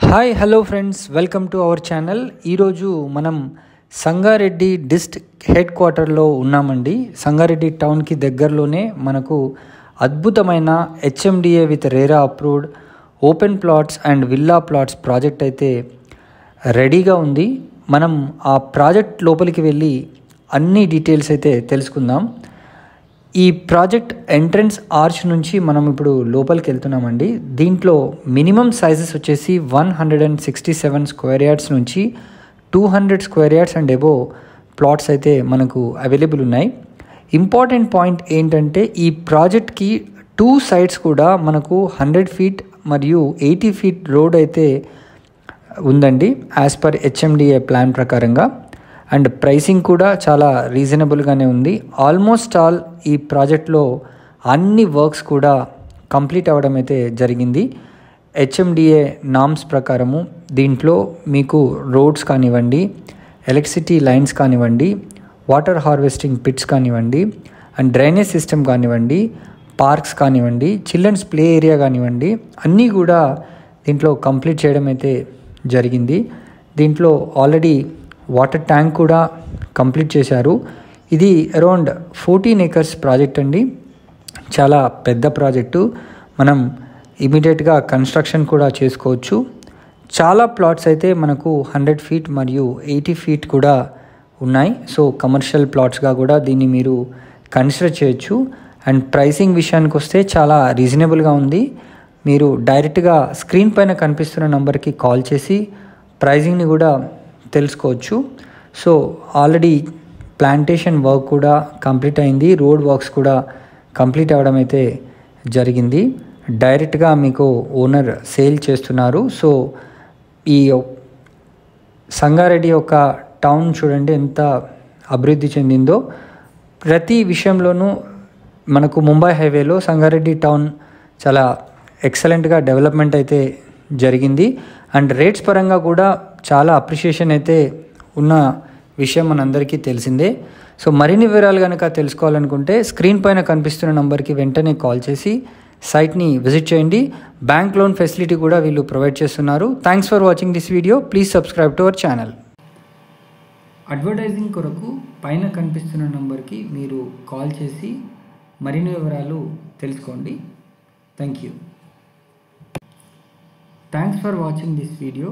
Hi hello friends, welcome to our channel. ఈరోజు మనం Sangareddy district head క్వార్టర్లో ఉన్నామండి. సంగారెడ్డి టౌన్కి దగ్గరలోనే మనకు అద్భుతమైన HMDA with RERA approved open plots and villa plots project అయితే రెడీగా ఉంది. మనం ఆ ప్రాజెక్ట్ లోపలికి వెళ్ళి అన్ని డీటెయిల్స్ అయితే తెలుసుకుందాం. ఈ ప్రాజెక్ట్ ఎంట్రన్స్ ఆర్చ్ నుంచి మనం ఇప్పుడు లోపలికి వెళ్తున్నామండి. దీంట్లో మినిమం సైజెస్ వచ్చేసి 167 స్క్వేర్ యార్డ్స్ నుంచి 200 square yards and above plots అయితే మనకు అవైలబుల్ ఉన్నాయి. ఇంపార్టెంట్ పాయింట్ ఏంటంటే ఈ ప్రాజెక్ట్కి 2 సైడ్స్ కూడా మనకు 100 ఫీట్ మరియు 80 ఫీట్ రోడ్ అయితే ఉందండి యాజ్ పర్ హెచ్ఎండిఏ ప్లాన్ ప్రకారంగా. అండ్ ప్రైసింగ్ కూడా చాలా రీజనబుల్గానే ఉంది. ఆల్మోస్ట్ ఆల్ ఈ ప్రాజెక్ట్లో అన్ని వర్క్స్ కూడా కంప్లీట్ అవ్వడం అయితే జరిగింది. హెచ్ఎండిఏ నామ్స్ ప్రకారము దీంట్లో మీకు రోడ్స్ కానివ్వండి, ఎలక్ట్రిసిటీ లైన్స్ కానివ్వండి, వాటర్ హార్వెస్టింగ్ పిట్స్ కానివ్వండి, అండ్ డ్రైనేజ్ సిస్టమ్ కానివ్వండి, పార్క్స్ కానివ్వండి, చిల్డ్రన్స్ ప్లే ఏరియా కానివ్వండి, అన్నీ కూడా దీంట్లో కంప్లీట్ చేయడం అయితే జరిగింది. దీంట్లో ఆల్రెడీ వాటర్ ట్యాంక్ కూడా కంప్లీట్ చేశారు. ఇది అరౌండ్ 14 acres ప్రాజెక్ట్ అండి. చాలా పెద్ద ప్రాజెక్టు. మనం ఇమీడియట్గా కన్స్ట్రక్షన్ కూడా చేసుకోవచ్చు. చాలా ప్లాట్స్ అయితే మనకు 100 ఫీట్ మరియు 80 ఫీట్ కూడా ఉన్నాయి. సో కమర్షియల్ ప్లాట్స్గా కూడా దీన్ని మీరు కన్సిడర్ చేయొచ్చు. అండ్ ప్రైసింగ్ విషయానికి వస్తే చాలా రీజనబుల్గా ఉంది. మీరు డైరెక్ట్గా స్క్రీన్ పైన కనిపిస్తున్న నెంబర్కి కాల్ చేసి ప్రైజింగ్ని కూడా తెలుసుకోవచ్చు. సో ఆల్రెడీ ప్లాంటేషన్ వర్క్ కూడా కంప్లీట్ అయింది. రోడ్ వర్క్స్ కూడా కంప్లీట్ అవ్వడం అయితే జరిగింది. డైరెక్ట్గా మీకు ఓనర్ సేల్ చేస్తున్నారు. సో ఈ సంగారెడ్డి యొక్క టౌన్ చూడండి ఎంత అభివృద్ధి చెందిందో. ప్రతి విషయంలోనూ మనకు ముంబై హైవేలో సంగారెడ్డి టౌన్ చాలా ఎక్సలెంట్గా డెవలప్మెంట్ అయితే జరిగింది. అండ్ రేట్స్ పరంగా కూడా చాలా అప్రిషియేషన్ అయితే ఉన్న విషయం మనందరికీ తెలిసిందే. సో మరిన్ని వివరాలు కనుక తెలుసుకోవాలనుకుంటే స్క్రీన్ పైన కనిపిస్తున్న నంబర్కి వెంటనే కాల్ చేసి సైట్ని విజిట్ చేయండి. బ్యాంక్ లోన్ ఫెసిలిటీ కూడా వీళ్ళు ప్రొవైడ్ చేస్తున్నారు. Thanks for watching this video. Please subscribe to our channel. Advertising కొరకు పైన కనిపిస్తున్న నంబర్కి మీరు కాల్ చేసి మరిన్ని వివరాలు తెలుసుకోండి. Thank you. Thanks for watching this video.